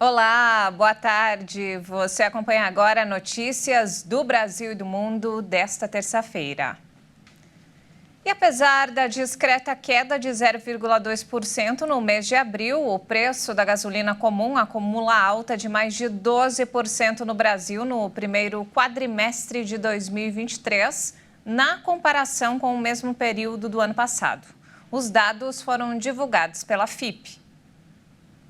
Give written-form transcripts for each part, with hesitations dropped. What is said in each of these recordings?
Olá, boa tarde. Você acompanha agora notícias do Brasil e do mundo desta terça-feira. E apesar da discreta queda de 0,2% no mês de abril, o preço da gasolina comum acumula alta de mais de 12% no Brasil no primeiro quadrimestre de 2023, na comparação com o mesmo período do ano passado. Os dados foram divulgados pela FIPE.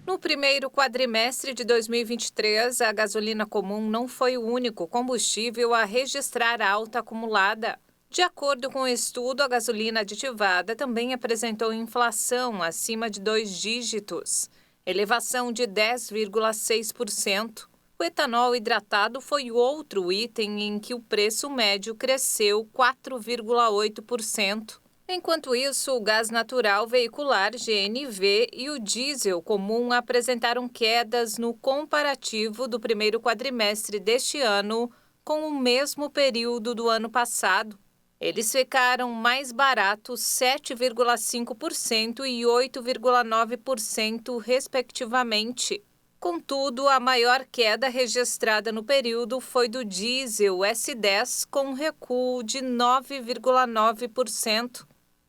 No primeiro quadrimestre de 2023, a gasolina comum não foi o único combustível a registrar alta acumulada. De acordo com o estudo, a gasolina aditivada também apresentou inflação acima de 2 dígitos, elevação de 10,6%. O etanol hidratado foi outro item em que o preço médio cresceu 4,8%. Enquanto isso, o gás natural veicular GNV e o diesel comum apresentaram quedas no comparativo do primeiro quadrimestre deste ano com o mesmo período do ano passado. Eles ficaram mais baratos 7,5% e 8,9%, respectivamente. Contudo, a maior queda registrada no período foi do diesel S10, com recuo de 9,9%.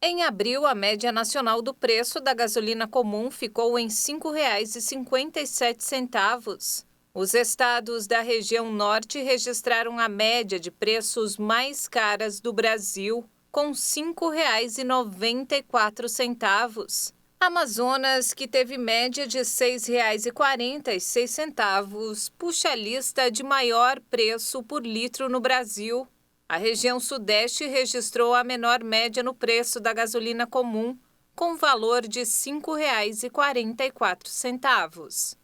Em abril, a média nacional do preço da gasolina comum ficou em R$ 5,57. Os estados da região norte registraram a média de preços mais caras do Brasil, com R$ 5,94. Amazonas, que teve média de R$ 6,46, puxa a lista de maior preço por litro no Brasil. A região sudeste registrou a menor média no preço da gasolina comum, com valor de R$ 5,44.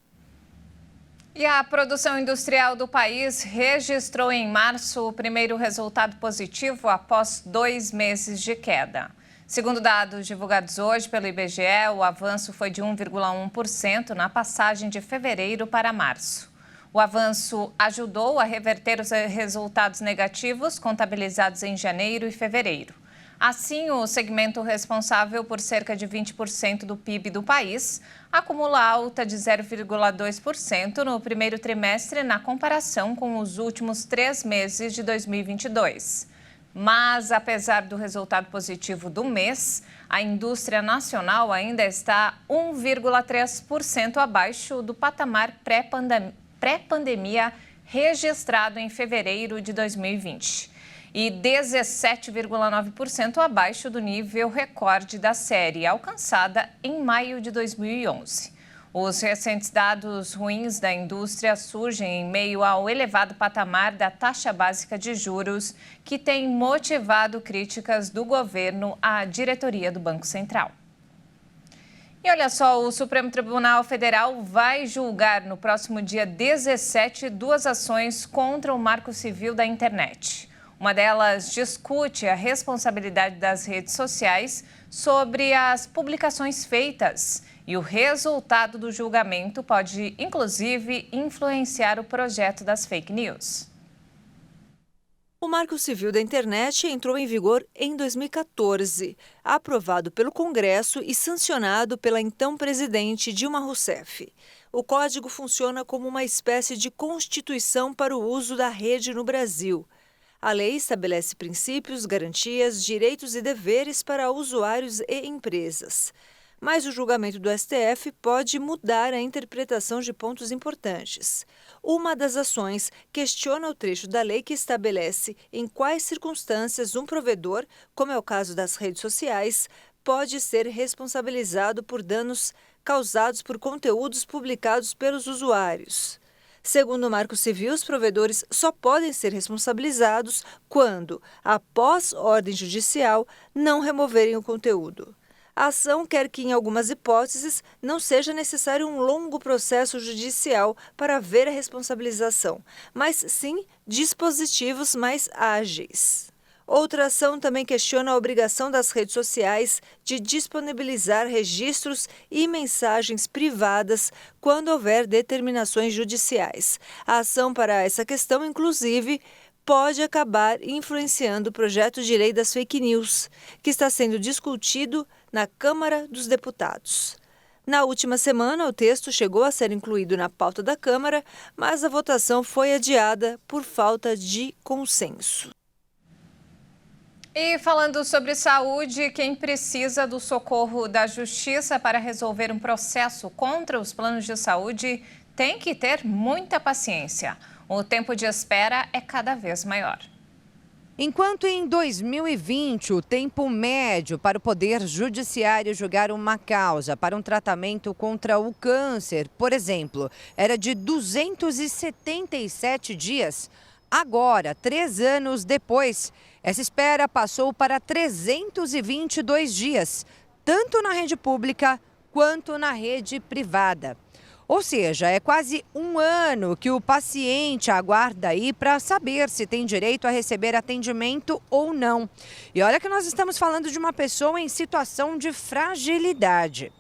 E a produção industrial do país registrou em março o primeiro resultado positivo após 2 meses de queda. Segundo dados divulgados hoje pelo IBGE, o avanço foi de 1,1% na passagem de fevereiro para março. O avanço ajudou a reverter os resultados negativos contabilizados em janeiro e fevereiro. Assim, o segmento responsável por cerca de 20% do PIB do país acumula alta de 0,2% no primeiro trimestre na comparação com os últimos 3 meses de 2022. Mas, apesar do resultado positivo do mês, a indústria nacional ainda está 1,3% abaixo do patamar pré-pandemia registrado em fevereiro de 2020 e 17,9% abaixo do nível recorde da série, alcançada em maio de 2011. Os recentes dados ruins da indústria surgem em meio ao elevado patamar da taxa básica de juros, que tem motivado críticas do governo à diretoria do Banco Central. E olha só, o Supremo Tribunal Federal vai julgar no próximo dia 17 2 ações contra o Marco Civil da internet. Uma delas discute a responsabilidade das redes sociais sobre as publicações feitas. E o resultado do julgamento pode, inclusive, influenciar o projeto das fake news. O Marco Civil da Internet entrou em vigor em 2014, aprovado pelo Congresso e sancionado pela então presidente Dilma Rousseff. O código funciona como uma espécie de constituição para o uso da rede no Brasil. A lei estabelece princípios, garantias, direitos e deveres para usuários e empresas. Mas o julgamento do STF pode mudar a interpretação de pontos importantes. Uma das ações questiona o trecho da lei que estabelece em quais circunstâncias um provedor, como é o caso das redes sociais, pode ser responsabilizado por danos causados por conteúdos publicados pelos usuários. Segundo o Marco Civil, os provedores só podem ser responsabilizados quando, após ordem judicial, não removerem o conteúdo. A ação quer que, em algumas hipóteses, não seja necessário um longo processo judicial para haver a responsabilização, mas sim dispositivos mais ágeis. Outra ação também questiona a obrigação das redes sociais de disponibilizar registros e mensagens privadas quando houver determinações judiciais. A ação para essa questão, inclusive, pode acabar influenciando o projeto de lei das fake news, que está sendo discutido na Câmara dos Deputados. Na última semana, o texto chegou a ser incluído na pauta da Câmara, mas a votação foi adiada por falta de consenso. E falando sobre saúde, quem precisa do socorro da Justiça para resolver um processo contra os planos de saúde tem que ter muita paciência. O tempo de espera é cada vez maior. Enquanto em 2020 o tempo médio para o Poder Judiciário julgar uma causa para um tratamento contra o câncer, por exemplo, era de 277 dias, agora, 3 anos depois, essa espera passou para 322 dias, tanto na rede pública quanto na rede privada. Ou seja, é quase 1 ano que o paciente aguarda aí para saber se tem direito a receber atendimento ou não. E olha que nós estamos falando de uma pessoa em situação de fragilidade.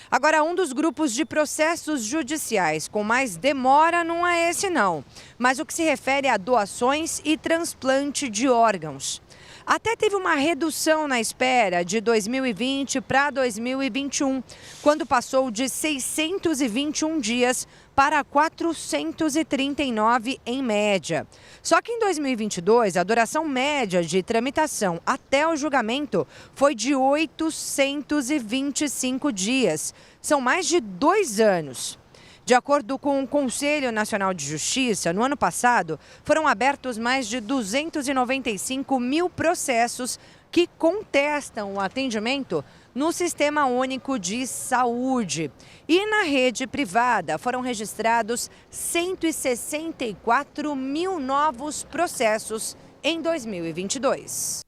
Agora, um dos grupos de processos judiciais com mais demora não é esse não, mas o que se refere a doações e transplante de órgãos. Até teve uma redução na espera de 2020 para 2021, quando passou de 621 dias para 439 em média. Só que em 2022, a duração média de tramitação até o julgamento foi de 825 dias. São mais de 2 anos. De acordo com o Conselho Nacional de Justiça, no ano passado, foram abertos mais de 295 mil processos que contestam o atendimento no Sistema Único de Saúde. E na rede privada foram registrados 164 mil novos processos em 2022.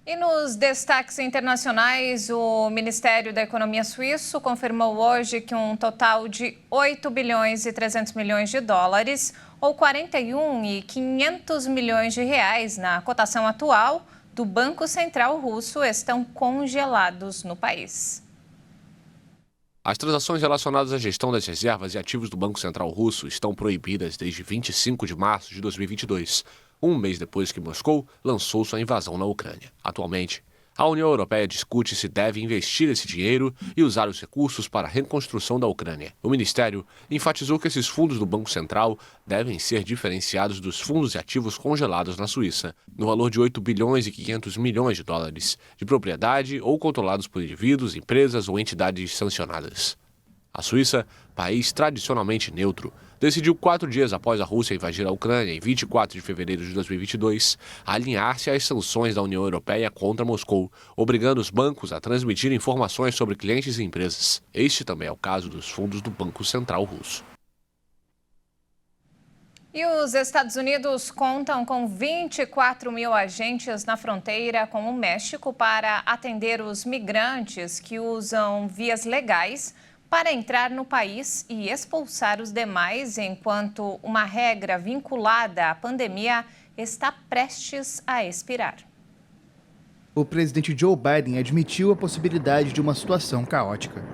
E nos destaques internacionais, o Ministério da Economia suíço confirmou hoje que um total de 8 bilhões e 300 milhões de dólares, ou 41,500 milhões de reais na cotação atual do Banco Central Russo, estão congelados no país. As transações relacionadas à gestão das reservas e ativos do Banco Central Russo estão proibidas desde 25 de março de 2022. 1 mês depois que Moscou lançou sua invasão na Ucrânia. Atualmente, a União Europeia discute se deve investir esse dinheiro e usar os recursos para a reconstrução da Ucrânia. O Ministério enfatizou que esses fundos do Banco Central devem ser diferenciados dos fundos e ativos congelados na Suíça, no valor de 8 bilhões e 500 milhões de dólares, de propriedade ou controlados por indivíduos, empresas ou entidades sancionadas. A Suíça, país tradicionalmente neutro, decidiu 4 dias após a Rússia invadir a Ucrânia, em 24 de fevereiro de 2022, alinhar-se às sanções da União Europeia contra Moscou, obrigando os bancos a transmitir informações sobre clientes e empresas. Este também é o caso dos fundos do Banco Central Russo. E os Estados Unidos contam com 24 mil agentes na fronteira com o México para atender os migrantes que usam vias legais para entrar no país e expulsar os demais, enquanto uma regra vinculada à pandemia está prestes a expirar. O presidente Joe Biden admitiu a possibilidade de uma situação caótica.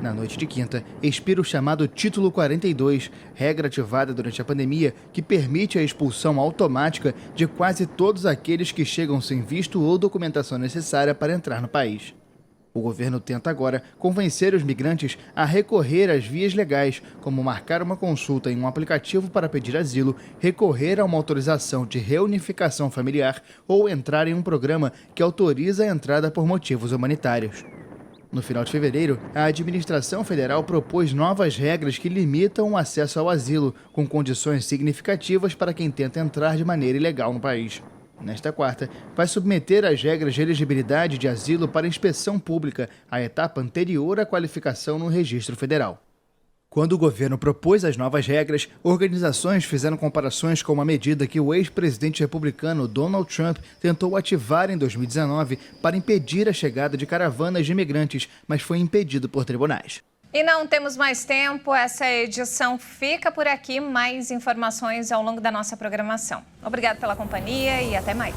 Na noite de quinta, expira o chamado Título 42, regra ativada durante a pandemia que permite a expulsão automática de quase todos aqueles que chegam sem visto ou documentação necessária para entrar no país. O governo tenta agora convencer os migrantes a recorrer às vias legais, como marcar uma consulta em um aplicativo para pedir asilo, recorrer a uma autorização de reunificação familiar ou entrar em um programa que autoriza a entrada por motivos humanitários. No final de fevereiro, a administração federal propôs novas regras que limitam o acesso ao asilo, com condições significativas para quem tenta entrar de maneira ilegal no país. Nesta quarta, vai submeter as regras de elegibilidade de asilo para inspeção pública, a etapa anterior à qualificação no registro federal. Quando o governo propôs as novas regras, organizações fizeram comparações com uma medida que o ex-presidente republicano Donald Trump tentou ativar em 2019 para impedir a chegada de caravanas de imigrantes, mas foi impedido por tribunais. E não temos mais tempo, essa edição fica por aqui. Mais informações ao longo da nossa programação. Obrigada pela companhia e até mais.